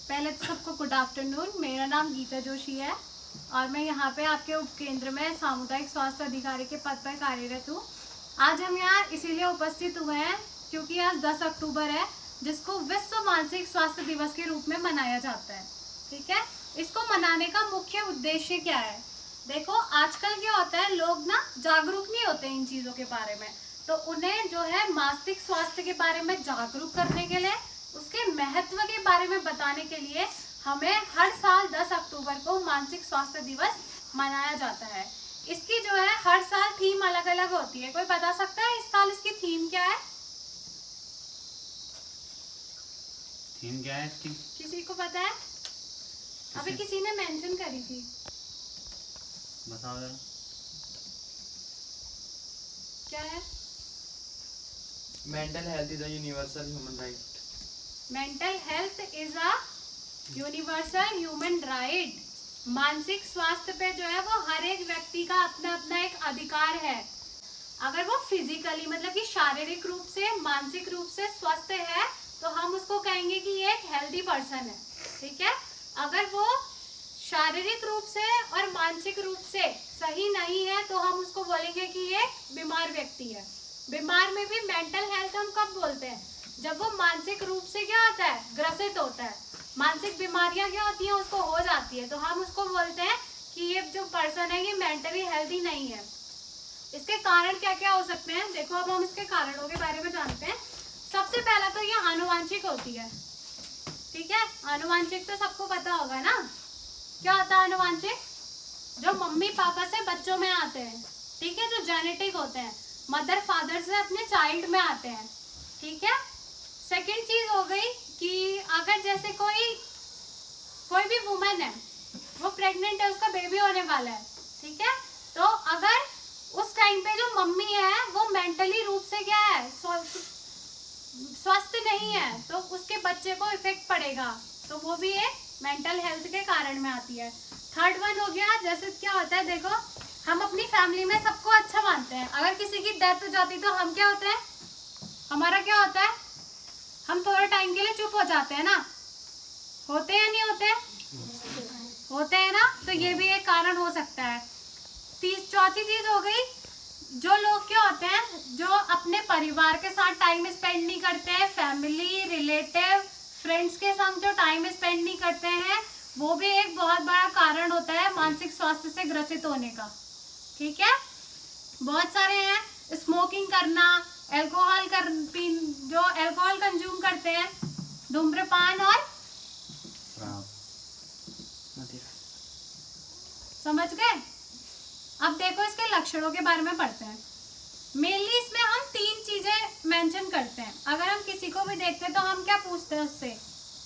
पहले तो सबको गुड आफ्टरनून। मेरा नाम गीता जोशी है और मैं यहाँ पे आपके उपकेंद्र में सामुदायिक स्वास्थ्य अधिकारी के पद पर कार्यरत हूँ। आज हम यहाँ इसीलिए उपस्थित हुए हैं क्योंकि आज 10 अक्टूबर है, जिसको विश्व मानसिक स्वास्थ्य दिवस के रूप में मनाया जाता है। ठीक है, इसको मनाने का मुख्य उद्देश्य क्या है? देखो, आजकल क्या होता है, लोग ना जागरूक नहीं होते इन चीज़ों के बारे में, तो उन्हें जो है मानसिक स्वास्थ्य के बारे में जागरूक करने के लिए, उसके महत्व के बारे में बताने के लिए हमें हर साल 10 अक्टूबर को मानसिक स्वास्थ्य दिवस मनाया जाता है। इसकी जो है हर साल थीम अलग अलग होती है। कोई बता सकता है इस साल इसकी थीम क्या है? थीम क्या है इसकी? किसी को पता है? अभी किसी ने मेंशन करी थी, बताओ जरा। क्या है? Mental health is a universal human right. Mental health is a universal human right. मानसिक स्वास्थ्य पे जो है वो हर एक व्यक्ति का अपना अपना एक अधिकार है। अगर वो फिजिकली मतलब कि शारीरिक रूप से, मानसिक रूप से स्वस्थ है तो हम उसको कहेंगे कि ये एक हेल्दी पर्सन है। ठीक है, अगर वो शारीरिक रूप से और मानसिक रूप से सही नहीं है तो हम उसको बोलेंगे कि ये बीमार व्यक्ति है। बीमार में भी मेंटल हेल्थ हम कब बोलते हैं? जब वो मानसिक रूप से क्या होता है, ग्रसित होता है। मानसिक बीमारियां क्या होती हैं, उसको हो जाती है, तो हम उसको बोलते हैं कि ये जो पर्सन है ये मेंटली हेल्दी नहीं है। इसके कारण क्या क्या हो सकते हैं? देखो, अब हम इसके कारणों के बारे में जानते हैं। सबसे पहला तो ये आनुवांशिक होती है। ठीक है, आनुवांशिक तो सबको पता होगा ना, क्या होता है आनुवांशिक? जो मम्मी पापा से बच्चों में आते हैं। ठीक है, जो जेनेटिक होते हैं, मदर फादर से अपने चाइल्ड में आते हैं। ठीक है, सेकंड चीज हो गई कि अगर जैसे कोई भी वुमन है, वो प्रेग्नेंट है, उसका बेबी होने वाला है। ठीक है, तो अगर उस टाइम पे जो मम्मी है वो मेंटली रूप से क्या है, स्वस्थ नहीं है, तो उसके बच्चे को इफेक्ट पड़ेगा, तो वो भी एक मेंटल हेल्थ के कारण में आती है। थर्ड वन हो गया, जैसे क्या होता है, देखो हम अपनी फैमिली में सबको अच्छा मानते हैं, अगर किसी की डेथ हो जाती तो हम क्या होते हैं, हमारा क्या होता है, हम थोड़े टाइम के लिए चुप हो जाते हैं ना, होते हैं नहीं होते? होते हैं ना, तो ये भी एक कारण हो सकता है। चौथी चीज हो गई, जो लोग क्या होते हैं, जो अपने परिवार के साथ टाइम स्पेंड नहीं करते हैं, फैमिली, रिलेटिव, फ्रेंड्स के संग जो टाइम स्पेंड नहीं करते हैं, वो भी एक बहुत बड़ा कारण होता है मानसिक स्वास्थ्य से ग्रसित होने का। ठीक है, बहुत सारे हैं, स्मोकिंग करना, जो अल्कोहल कंज्यूम करते हैं, धूम्रपान और समझ गए? अब देखो इसके लक्षणों के बारे में पढ़ते हैं। मेनली इसमें हम 3 चीजें मेंशन करते हैं। अगर हम किसी को भी देखते हैं तो हम क्या पूछते हैं उससे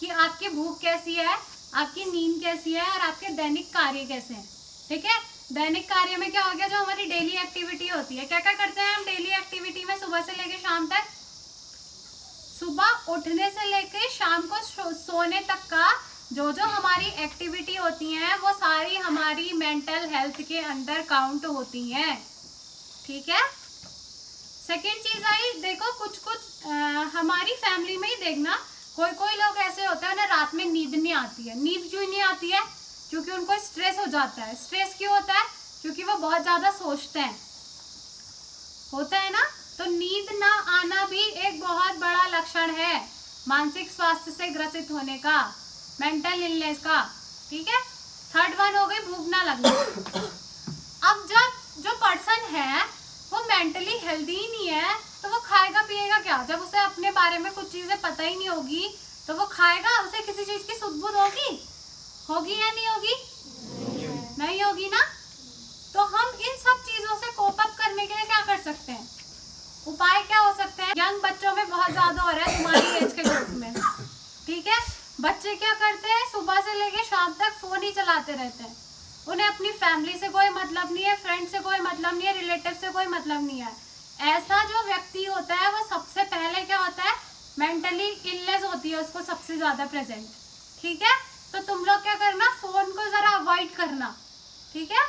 कि आपकी भूख कैसी है, आपकी नींद कैसी है और आपके दैनिक कार्य कैसे हैं। ठीक है, दैनिक कार्य में क्या हो गया, जो हमारी डेली एक्टिविटी होती है। क्या क्या करते हैं हम डेली एक्टिविटी में सुबह से लेकर शाम तक? सुबह उठने से लेकर शाम को सोने तक का जो जो हमारी एक्टिविटी होती हैं वो सारी हमारी मेंटल हेल्थ के अंदर काउंट होती हैं। ठीक है, सेकेंड चीज आई, देखो कुछ हमारी फैमिली में ही देखना, कोई लोग ऐसे होते हैं ना, रात में नींद नहीं आती है। नींद क्यों नहीं आती है? क्योंकि उनको स्ट्रेस हो जाता है। स्ट्रेस क्यों होता है? क्योंकि वो बहुत ज्यादा सोचते हैं, होता है ना। तो नींद ना आना भी एक बहुत बड़ा लक्षण है मानसिक स्वास्थ्य से ग्रसित होने का, मेंटल इलनेस का। ठीक है, थर्ड वन हो गई भूख ना लगना। अब जब जो पर्सन है वो मेंटली हेल्दी ही नहीं है तो वो खाएगा पिएगा क्या? जब उसे अपने बारे में कुछ चीजें पता ही नहीं होगी तो वो खाएगा, उसे किसी चीज की सुध बुध होगी या नहीं होगी? नहीं होगी ना। तो हम इन सब चीजों से कोप अप करने के लिए क्या कर सकते हैं? उपाय क्या हो सकते हैं? यंग बच्चों में बहुत ज्यादा हो रहा है तुम्हारी एज के ग्रुप में। ठीक है, बच्चे क्या करते हैं, सुबह से लेके शाम तक फोन ही चलाते रहते हैं। उन्हें अपनी फैमिली से कोई मतलब नहीं है, फ्रेंड से कोई मतलब नहीं है, रिलेटिव से कोई मतलब नहीं है। ऐसा जो व्यक्ति होता है वो सबसे पहले क्या होता है, मेंटली इलनेस होती है उसको सबसे ज्यादा प्रेजेंट। ठीक है, तो तुम लोग क्या करना, फोन को जरा अवॉइड करना। ठीक है,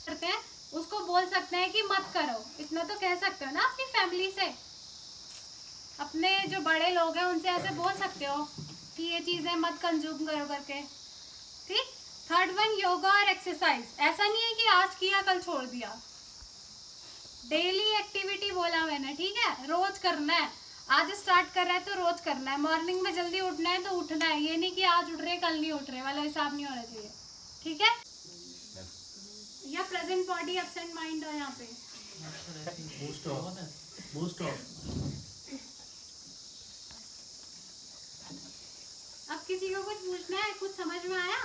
करते हैं उसको बोल सकते हैं कि मत करो, इतना तो कह सकते हो ना अपनी फैमिली से। अपने जो बड़े लोग हैं उनसे ऐसे बोल सकते हो कि ये चीज़ें मत कंज्यूम करो करके, ठीक। थर्ड वन, योगा और एक्सरसाइज। ऐसा नहीं है कि आज किया कल छोड़ दिया, डेली एक्टिविटी बोला मैंने, ठीक है, रोज करना है। आज स्टार्ट कर रहा है तो रोज करना है। मॉर्निंग में जल्दी उठना है तो उठना है, ये नहीं कि आज उठ रहे कल नहीं उठ रहे वाला हिसाब नहीं होना चाहिए, ठीक है। या प्रेजेंट बॉडी एब्सेंट माइंड हो यहाँ पे। Boost of. अब किसी को कुछ पूछना है, कुछ समझ में आया?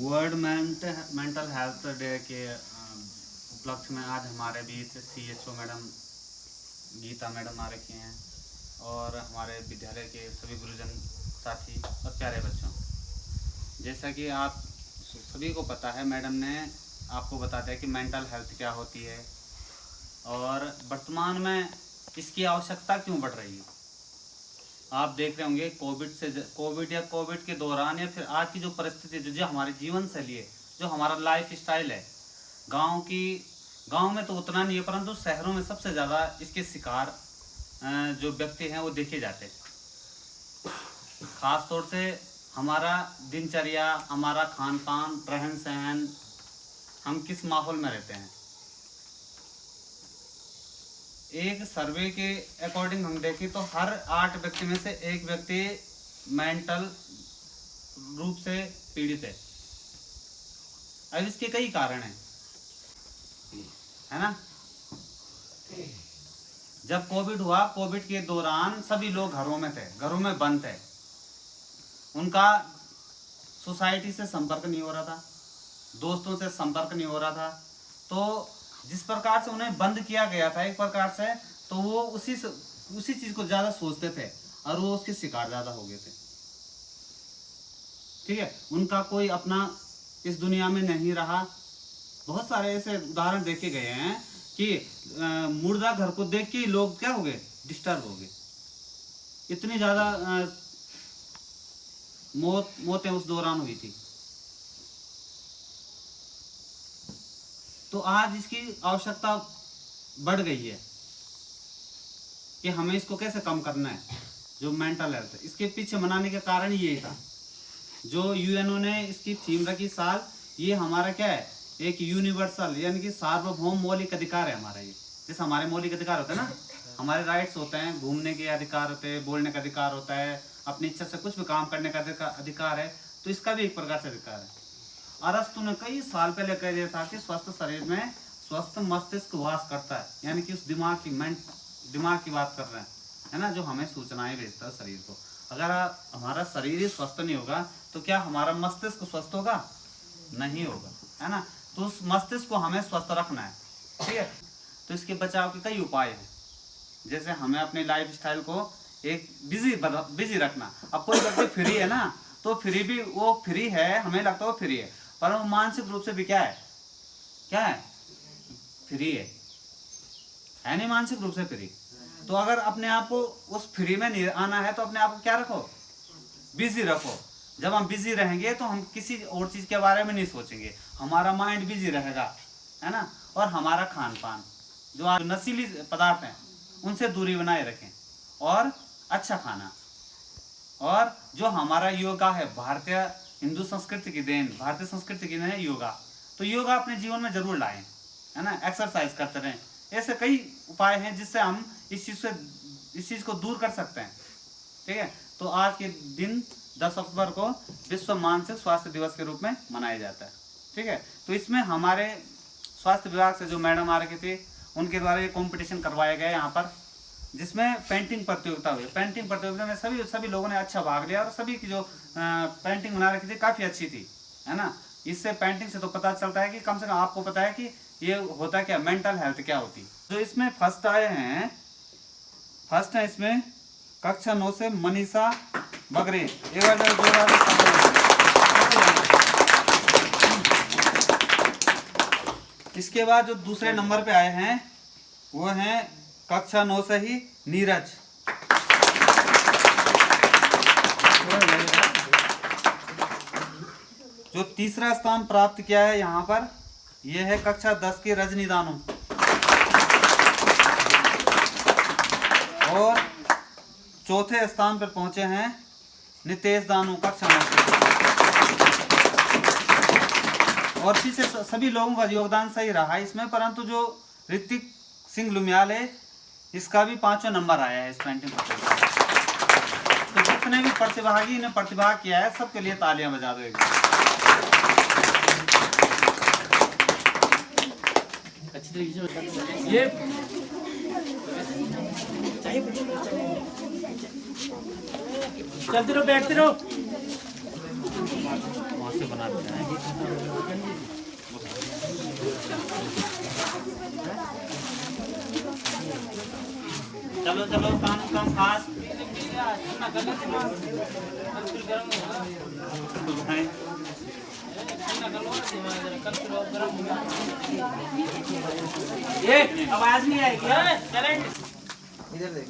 वर्ल्ड मेंटल हेल्थ डे के उपलक्ष्य में आज हमारे बीच CHO मैडम गीता मैडम आ रखी हैं और हमारे विद्यालय के सभी गुरुजन साथी और प्यारे बच्चों, जैसा कि आप सभी को पता है, मैडम ने आपको बता दिया कि मेंटल हेल्थ क्या होती है और वर्तमान में इसकी आवश्यकता क्यों बढ़ रही है। आप देख रहे होंगे कोविड के दौरान या फिर आज की जो परिस्थिति जो हमारी जीवन शैली है, जो हमारा लाइफ स्टाइल है, गांव में तो उतना नहीं है, परंतु शहरों में सबसे ज़्यादा इसके शिकार जो व्यक्ति हैं वो देखे जाते हैं। खास तौर से हमारा दिनचर्या, हमारा खान पान, रहन सहन, हम किस माहौल में रहते हैं। एक सर्वे के अकॉर्डिंग हम देखें तो हर 8 व्यक्ति में से एक व्यक्ति मेंटल रूप से पीड़ित है। अब इसके कई कारण हैं, है ना। जब कोविड हुआ, कोविड के दौरान सभी लोग घरों में थे, घरों में बंद थे, उनका सोसाइटी से संपर्क नहीं हो रहा था, दोस्तों से संपर्क नहीं हो रहा था। तो जिस प्रकार से उन्हें बंद किया गया था एक प्रकार से, तो वो उसी चीज को ज्यादा सोचते थे और वो उसके शिकार ज्यादा हो गए थे, ठीक है। उनका कोई अपना इस दुनिया में नहीं रहा। बहुत सारे ऐसे उदाहरण देखे गए हैं कि मुर्दा घर को देख के लोग क्या हो गए, डिस्टर्ब हो गए। इतनी ज्यादा मौतें उस दौरान हुई थी। तो आज इसकी आवश्यकता बढ़ गई है कि हमें इसको कैसे कम करना है, जो मेंटल हेल्थ। इसके पीछे मनाने का कारण यही था, जो UNO ने इसकी थीम रखी साल, ये हमारा क्या है, एक यूनिवर्सल यानी कि सार्वभौम मौलिक अधिकार है हमारा। ये जैसे हमारे मौलिक अधिकार होते हैं ना, हमारे राइट्स होते हैं, घूमने के अधिकार होते हैं, बोलने का अधिकार होता है, अपनी इच्छा से कुछ भी काम करने का अधिकार है, तो इसका भी एक प्रकार से अधिकार है। अरस्तु ने कई साल पहले कह दिया था कि स्वस्थ शरीर में स्वस्थ मस्तिष्क वास करता है, यानी कि उस दिमाग की बात कर रहे हैं, है ना, जो हमें सूचनाएं भेजता है शरीर को। अगर हमारा शरीर ही स्वस्थ नहीं होगा तो क्या हमारा मस्तिष्क स्वस्थ होगा? नहीं होगा, है ना। तो उस मस्तिष्क को हमें स्वस्थ रखना है, ठीक है। तो इसके बचाव के कई उपाय हैं, जैसे हमें अपने लाइफ स्टाइल को एक बिजी रखना। अब कोई व्यक्ति फ्री है ना, तो वो फ्री है, हमें लगता है वो फ्री है, पर वो मानसिक रूप से भी क्या है फ्री है नहीं मानसिक रूप से फ्री। तो अगर अपने आप को उस फ्री में नहीं आना है तो अपने आप को क्या रखो, बिजी रखो। जब हम बिजी रहेंगे तो हम किसी और चीज के बारे में नहीं सोचेंगे, हमारा माइंड बिजी रहेगा, है ना। और हमारा खान पान, जो आज नशीली पदार्थ हैं उनसे दूरी बनाए रखें, और अच्छा खाना, और जो हमारा योगा है, भारतीय हिंदू संस्कृति की देन, भारतीय संस्कृति की देन है योगा, तो योगा अपने जीवन में जरूर लाएं, है ना। एक्सरसाइज करते रहें। ऐसे कई उपाय हैं जिससे हम इस चीज को दूर कर सकते हैं, ठीक है। तो आज के दिन 10 अक्टूबर को विश्व मानसिक स्वास्थ्य दिवस के रूप में मनाया जाता है, ठीक है। तो इसमें हमारे स्वास्थ्य विभाग से जो मैडम आ रखी थी, उनके द्वारा ये कंपटीशन करवाया गया यहाँ पर, जिसमें पेंटिंग प्रतियोगिता हुई। पेंटिंग प्रतियोगिता में सभी लोगों ने अच्छा भाग लिया और सभी की जो पेंटिंग बना रखी थी काफ़ी अच्छी थी, है ना। इससे पेंटिंग से तो पता चलता है कि कम से कम आपको पता है कि ये होता क्या, मेंटल हेल्थ क्या होती। जो इसमें फर्स्ट आए हैं, फर्स्ट है इसमें कक्षा 9 से मनीषा बगरे। एक बार इसके बाद जो दूसरे नंबर पे आए हैं वो हैं कक्षा 9 से ही नीरज। जो तीसरा स्थान प्राप्त किया है यहाँ पर, यह है कक्षा 10 की रजनी दानू। और चौथे स्थान पर पहुंचे हैं नितेश दानू कक्षा में। और पीछे सभी लोगों का योगदान सही रहा इसमें, परंतु जो ऋतिक सिंह लुमियाल है इसका भी 5वां नंबर आया है इस पेंटिंग प्रतियोगिता। तो जितने भी प्रतिभागी ने प्रतिभाग किया है सबके लिए तालियां बजा दो एक बार। अच्छी तरीके से ये चलते रहो, बैठते रहो। वहाँ से बना देना है। चलो चलो काम खास ये आवाज नहीं आएगी। इधर देख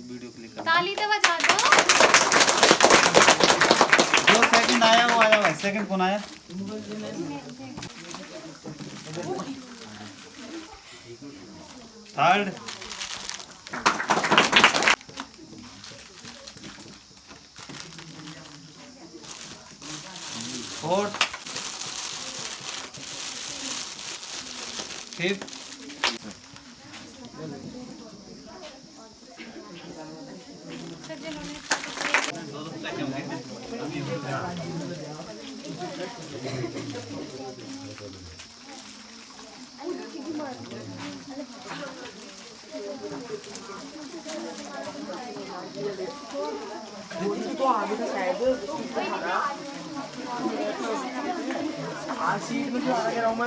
वीडियो क्लिक कर। ताली तो बजा दो। जो सेकंड आया वो आया भाई। सेकंड कौन आया? थर्ड, फोर्थ, फिफ्थ, तो आगे था शायद सीट में जो आ गया हूँ मैं।